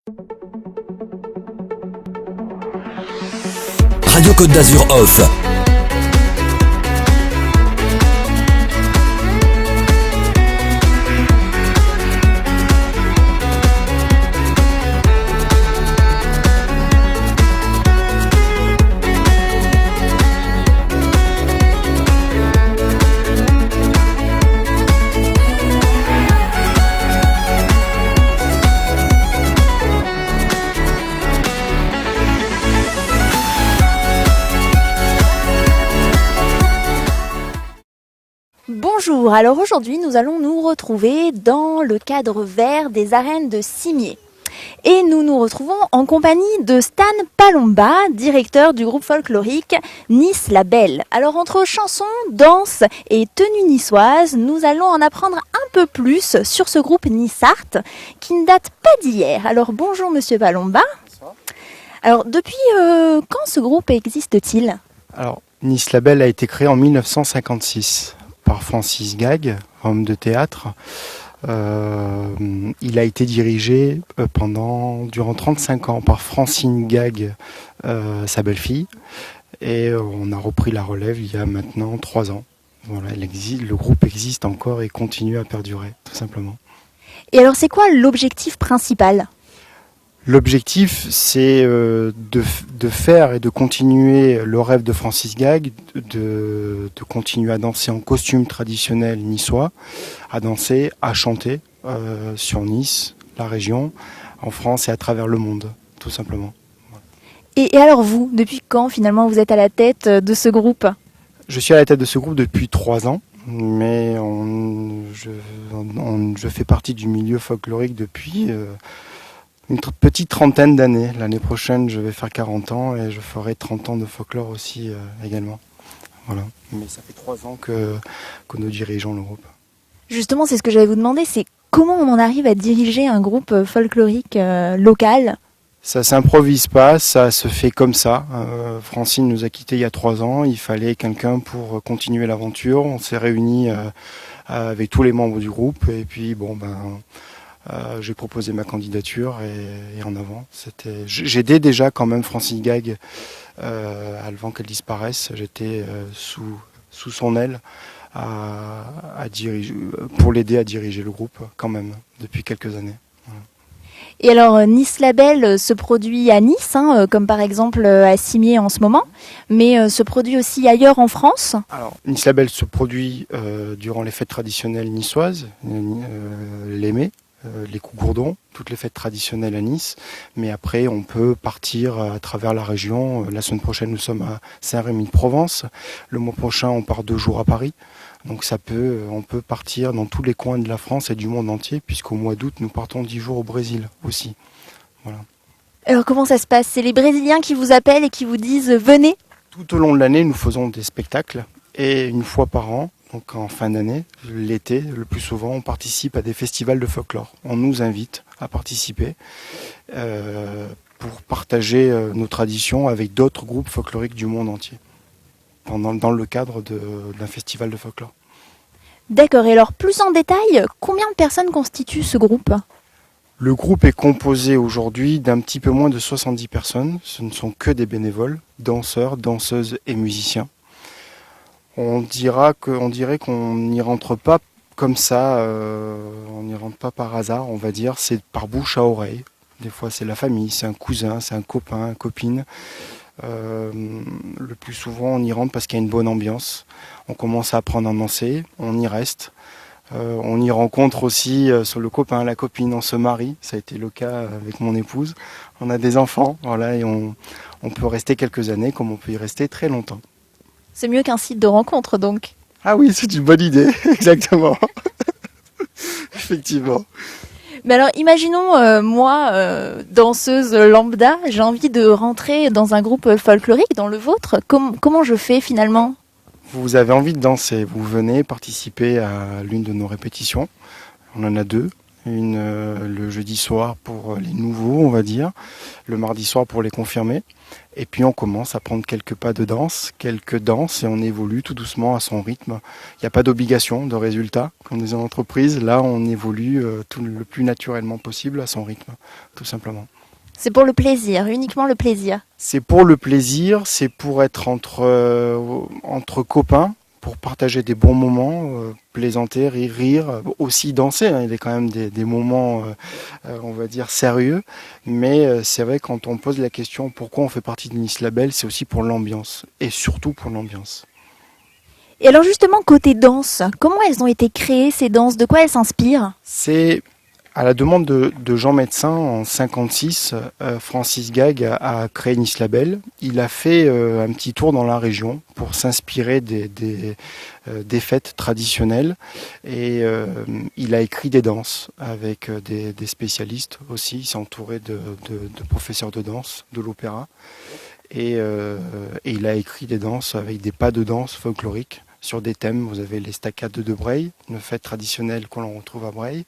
Radio Côte d'Azur Off. Bonjour, alors aujourd'hui nous allons nous retrouver dans le cadre vert des arènes de Cimiez. Et nous nous retrouvons en compagnie de Stan Palomba, directeur du groupe folklorique Nice la Belle. Alors entre chansons, danse et tenues niçoises, nous allons en apprendre un peu plus sur ce groupe Nice-Art qui ne date pas d'hier. Alors bonjour Monsieur Palomba. Bonsoir. Alors depuis quand ce groupe existe-t-il ? Alors, Nice la Belle a été créé en 1956 par Francis Gag, homme de théâtre. Il a été dirigé durant 35 ans par Francine Gag, sa belle-fille. Et on a repris la relève il y a maintenant 3 ans. Voilà, le groupe existe encore et continue à perdurer, tout simplement. Et alors c'est quoi l'objectif principal ? L'objectif, c'est de faire et de continuer le rêve de Francis Gag, de continuer à danser en costume traditionnel niçois, à danser, à chanter sur Nice, la région, en France et à travers le monde, tout simplement. Et alors vous, depuis quand finalement vous êtes à la tête de ce groupe ? Je suis à la tête de ce groupe depuis 3 ans, mais je fais partie du milieu folklorique depuis une petite trentaine d'années. L'année prochaine, je vais faire 40 ans et je ferai 30 ans de folklore aussi également. Voilà. Mais ça fait 3 ans que nous dirigeons le groupe. Justement, c'est ce que j'allais vous demander, c'est comment on en arrive à diriger un groupe folklorique local ? Ça s'improvise pas, ça se fait comme ça. Francine nous a quittés il y a 3 ans, il fallait quelqu'un pour continuer l'aventure. On s'est réunis avec tous les membres du groupe et puis j'ai proposé ma candidature et en avant. J'aidais déjà quand même Francine Gag avant qu'elle disparaisse. J'étais sous son aile à diriger, pour l'aider à diriger le groupe quand même depuis quelques années. Voilà. Et alors, Nice la Belle se produit à Nice, comme par exemple à Cimiez en ce moment, mais se produit aussi ailleurs en France. Alors, Nice la Belle se produit durant les fêtes traditionnelles niçoises, l'Aimé, les Coups-Gourdons, toutes les fêtes traditionnelles à Nice. Mais après, on peut partir à travers la région. La semaine prochaine, nous sommes à Saint-Rémy-de-Provence. Le mois prochain, on part 2 jours à Paris. Donc on peut partir dans tous les coins de la France et du monde entier, puisqu'au mois d'août, nous partons 10 jours au Brésil aussi. Voilà. Alors comment ça se passe ? C'est les Brésiliens qui vous appellent et qui vous disent « venez ». Tout au long de l'année, nous faisons des spectacles. Et une fois par an, donc en fin d'année, l'été, le plus souvent, on participe à des festivals de folklore. On nous invite à participer pour partager nos traditions avec d'autres groupes folkloriques du monde entier, dans le cadre d'un festival de folklore. D'accord, et alors plus en détail, combien de personnes constituent ce groupe ? Le groupe est composé aujourd'hui d'un petit peu moins de 70 personnes. Ce ne sont que des bénévoles, danseurs, danseuses et musiciens. On dirait qu'on n'y rentre pas comme ça, on n'y rentre pas par hasard, on va dire, c'est par bouche à oreille. Des fois c'est la famille, c'est un cousin, c'est un copain, une copine. Le plus souvent on y rentre parce qu'il y a une bonne ambiance. On commence à apprendre à danser, on y reste. On y rencontre aussi sur le copain, la copine, on se marie. Ça a été le cas avec mon épouse. On a des enfants, voilà, et on peut rester quelques années comme on peut y rester très longtemps. C'est mieux qu'un site de rencontre donc. Ah oui, c'est une bonne idée, exactement. Effectivement. Mais alors imaginons, moi, danseuse lambda, j'ai envie de rentrer dans un groupe folklorique, dans le vôtre. Comment je fais finalement ? Vous avez envie de danser, vous venez participer à l'une de nos répétitions. On en a 2. Une le jeudi soir pour les nouveaux, on va dire. Le mardi soir pour les confirmés. Et puis on commence à prendre quelques pas de danse, quelques danses, et on évolue tout doucement à son rythme. Il n'y a pas d'obligation de résultat, comme dans une entreprise. Là, on évolue le plus naturellement possible à son rythme, tout simplement. C'est pour le plaisir, uniquement le plaisir. C'est pour le plaisir, c'est pour être entre copains, pour partager des bons moments, plaisanter, rire, aussi danser, hein. Il y a quand même des moments, on va dire, sérieux. Mais c'est vrai, quand on pose la question pourquoi on fait partie de Nice Label, c'est aussi pour l'ambiance, et surtout pour l'ambiance. Et alors justement, côté danse, comment elles ont été créées ces danses? De quoi elles s'inspirent? C'est à la demande de Jean Médecin en 56, Francis Gag a créé Nice Label. Il a fait un petit tour dans la région pour s'inspirer des fêtes traditionnelles et il a écrit des danses avec des spécialistes aussi. Il s'est entouré de professeurs de danse, de l'opéra et il a écrit des danses avec des pas de danse folkloriques sur des thèmes. Vous avez les staccades de Breil, une fête traditionnelle qu'on retrouve à Breil.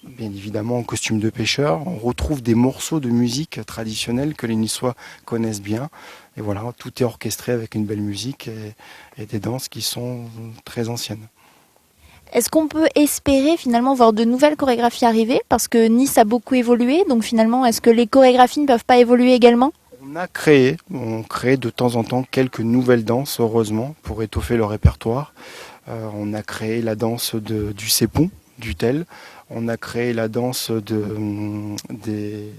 Bien évidemment en costume de pêcheur, on retrouve des morceaux de musique traditionnelle que les Niçois connaissent bien. Et voilà, tout est orchestré avec une belle musique et des danses qui sont très anciennes. Est-ce qu'on peut espérer finalement voir de nouvelles chorégraphies arriver? Parce que Nice a beaucoup évolué, donc finalement, est-ce que les chorégraphies ne peuvent pas évoluer également? On crée de temps en temps quelques nouvelles danses, heureusement, pour étoffer le répertoire. On a créé la danse du Sépon, du Tel. On a créé la danse des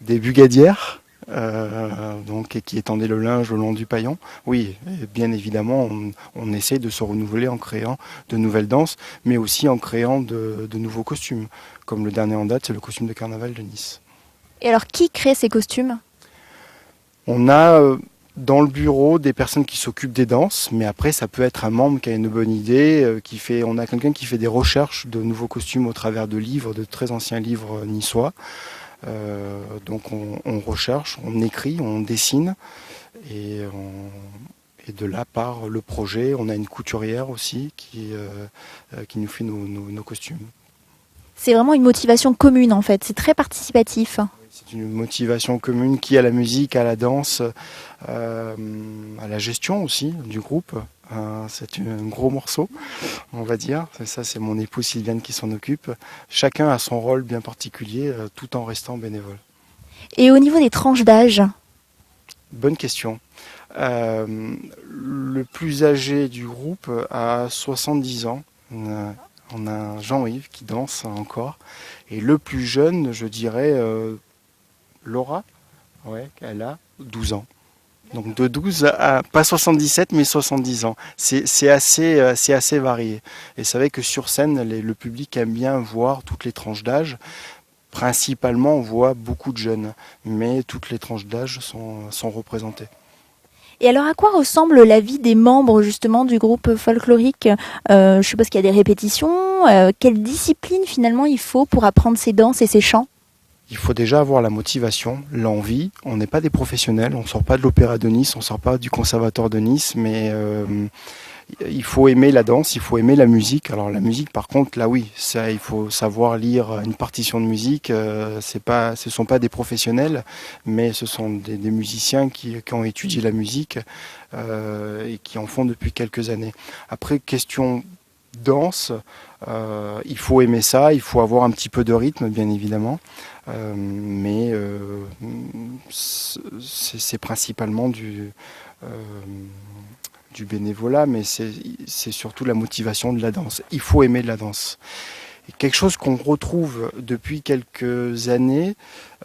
bugadières, donc, qui étendaient le linge le long du paillon. Oui, bien évidemment, on essaie de se renouveler en créant de nouvelles danses, mais aussi en créant de nouveaux costumes. Comme le dernier en date, c'est le costume de carnaval de Nice. Et alors, qui crée ces costumes? On a dans le bureau des personnes qui s'occupent des danses, mais après ça peut être un membre qui a une bonne idée, on a quelqu'un qui fait des recherches de nouveaux costumes au travers de livres, de très anciens livres niçois. Donc on recherche, on écrit, on dessine et de là part le projet. On a une couturière aussi qui nous fait nos costumes. C'est vraiment une motivation commune en fait, c'est très participatif. C'est une motivation commune qui à la musique, à la danse, à la gestion aussi du groupe. C'est un gros morceau, on va dire. Ça, c'est mon épouse Sylviane qui s'en occupe. Chacun a son rôle bien particulier, tout en restant bénévole. Et au niveau des tranches d'âge? Bonne question. Le plus âgé du groupe a 70 ans. On a Jean-Yves qui danse encore. Et le plus jeune, je dirais, Laura, ouais, elle a 12 ans. Donc de 12 à, pas 77, mais 70 ans. C'est assez varié. Et c'est vrai que sur scène, le public aime bien voir toutes les tranches d'âge. Principalement, on voit beaucoup de jeunes, mais toutes les tranches d'âge sont représentées. Et alors, à quoi ressemble la vie des membres justement du groupe folklorique? Je suppose qu'il y a des répétitions. Quelle discipline finalement il faut pour apprendre ces danses et ces chants? Il faut déjà avoir la motivation, l'envie. On n'est pas des professionnels, on ne sort pas de l'Opéra de Nice, on ne sort pas du Conservatoire de Nice, mais il faut aimer la danse, il faut aimer la musique. Alors la musique, par contre, là oui, ça, il faut savoir lire une partition de musique. Ce ne sont pas des professionnels, mais ce sont des musiciens qui ont étudié la musique et qui en font depuis quelques années. Après, question danse, il faut aimer ça, il faut avoir un petit peu de rythme, bien évidemment. Mais c'est principalement du bénévolat, mais c'est surtout la motivation de la danse. Il faut aimer de la danse. Et quelque chose qu'on retrouve depuis quelques années,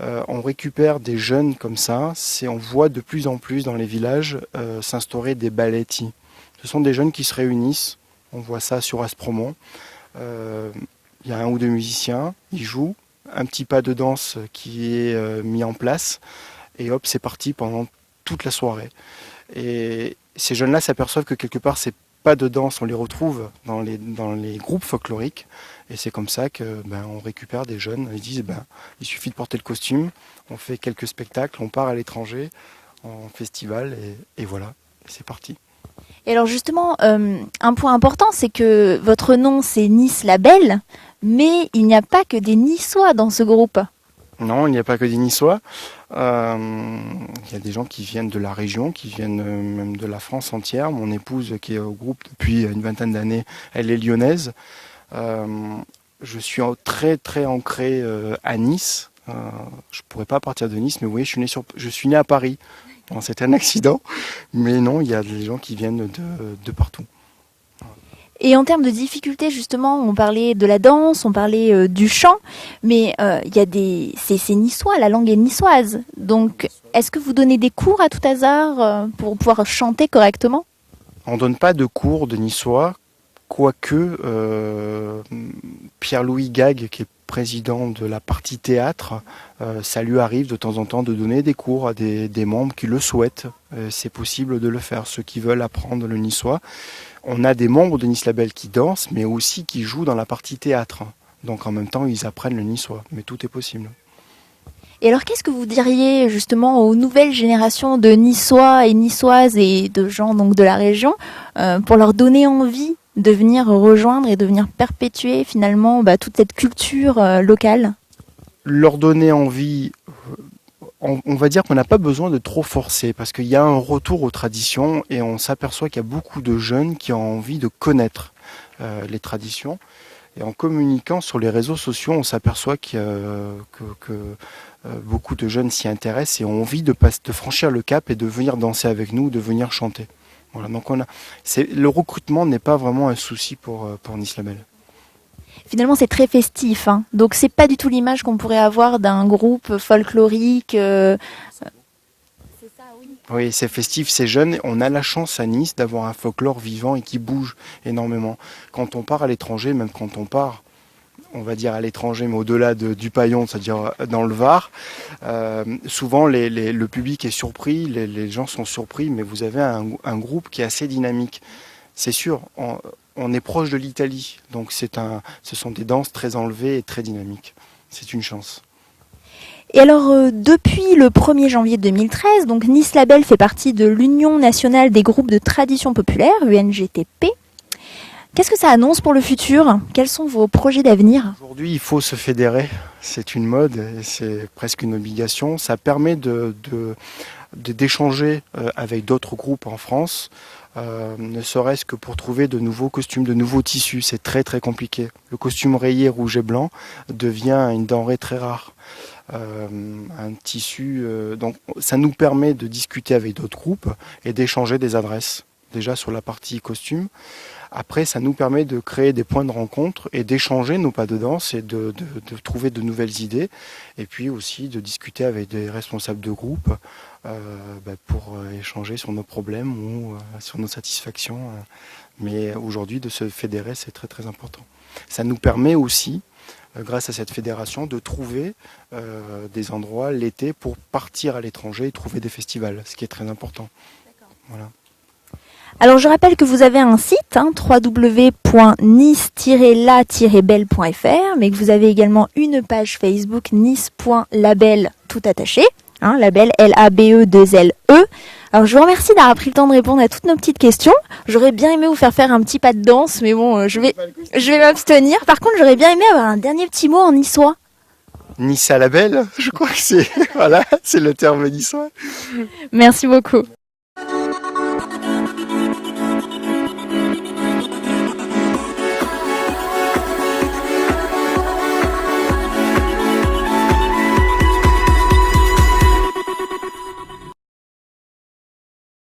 on récupère des jeunes comme ça, on voit de plus en plus dans les villages s'instaurer des ballettis. Ce sont des jeunes qui se réunissent, on voit ça sur Aspromont. Il y a un ou deux musiciens, ils jouent, un petit pas de danse qui est mis en place, et hop, c'est parti pendant toute la soirée. Et ces jeunes-là s'aperçoivent que quelque part, ces pas de danse, on les retrouve dans les groupes folkloriques, et c'est comme ça que on récupère des jeunes. Ils disent, il suffit de porter le costume, on fait quelques spectacles, on part à l'étranger, en festival, et voilà, et c'est parti. Et alors justement, un point important, c'est que votre nom c'est Nice Label, mais il n'y a pas que des Niçois dans ce groupe. Non, il n'y a pas que des Niçois. Il y a des gens qui viennent de la région, qui viennent même de la France entière. Mon épouse, qui est au groupe depuis une vingtaine d'années, elle est lyonnaise. Je suis très très ancré à Nice. Je pourrais pas partir de Nice, mais vous voyez, je suis né à Paris. Bon, c'était un accident, mais non, il y a des gens qui viennent de partout. Et en termes de difficultés, justement, on parlait de la danse, on parlait du chant, mais il y a c'est niçois, la langue est niçoise. Donc, est-ce que vous donnez des cours à tout hasard pour pouvoir chanter correctement? On donne pas de cours de niçois, quoique Pierre-Louis Gague, qui est président de la partie théâtre, ça lui arrive de temps en temps de donner des cours à des membres qui le souhaitent. C'est possible de le faire, ceux qui veulent apprendre le niçois. On a des membres de Nice Label qui dansent, mais aussi qui jouent dans la partie théâtre. Donc en même temps, ils apprennent le niçois, mais tout est possible. Et alors, qu'est-ce que vous diriez justement aux nouvelles générations de Niçois et Niçoises et de gens donc de la région pour leur donner envie de venir rejoindre et de venir perpétuer finalement toute cette culture locale? Leur donner envie, on va dire qu'on n'a pas besoin de trop forcer parce qu'il y a un retour aux traditions et on s'aperçoit qu'il y a beaucoup de jeunes qui ont envie de connaître les traditions. Et en communiquant sur les réseaux sociaux, on s'aperçoit que beaucoup de jeunes s'y intéressent et ont envie de franchir le cap et de venir danser avec nous, de venir chanter. Voilà, donc le recrutement n'est pas vraiment un souci pour Nice Label. Finalement, c'est très festif, hein. Donc c'est pas du tout l'image qu'on pourrait avoir d'un groupe folklorique. C'est ça, oui. Oui, c'est festif, c'est jeune. On a la chance à Nice d'avoir un folklore vivant et qui bouge énormément. Quand on part à l'étranger, même quand on part, on va dire à l'étranger, mais au-delà du Paillon, c'est-à-dire dans le Var, souvent le public est surpris, les gens sont surpris, mais vous avez un groupe qui est assez dynamique. C'est sûr, on est proche de l'Italie, donc ce sont des danses très enlevées et très dynamiques. C'est une chance. Et alors, depuis le 1er janvier 2013, donc Nice Label fait partie de l'Union nationale des groupes de tradition populaire, UNGTP. Qu'est-ce que ça annonce pour le futur? Quels sont vos projets d'avenir? Aujourd'hui, il faut se fédérer. C'est une mode, et c'est presque une obligation. Ça permet d'échanger avec d'autres groupes en France, ne serait-ce que pour trouver de nouveaux costumes, de nouveaux tissus. C'est très très compliqué. Le costume rayé rouge et blanc devient une denrée très rare. Un tissu, donc ça nous permet de discuter avec d'autres groupes et d'échanger des adresses, déjà sur la partie costume. Après, ça nous permet de créer des points de rencontre et d'échanger nos pas de danse et de trouver de nouvelles idées. Et puis aussi de discuter avec des responsables de groupe pour échanger sur nos problèmes ou sur nos satisfactions. Mais aujourd'hui, de se fédérer, c'est très très important. Ça nous permet aussi, grâce à cette fédération, de trouver des endroits l'été pour partir à l'étranger et trouver des festivals, ce qui est très important. Voilà. Alors je rappelle que vous avez un site, www.nice-la-belle.fr, mais que vous avez également une page Facebook nice.label tout attaché, label L-A-B-E-2-L-E. Alors je vous remercie d'avoir pris le temps de répondre à toutes nos petites questions. J'aurais bien aimé vous faire un petit pas de danse, mais bon, je vais m'abstenir. Par contre, j'aurais bien aimé avoir un dernier petit mot en niçois. Nice à la belle, je crois que c'est le terme niçois. Merci beaucoup.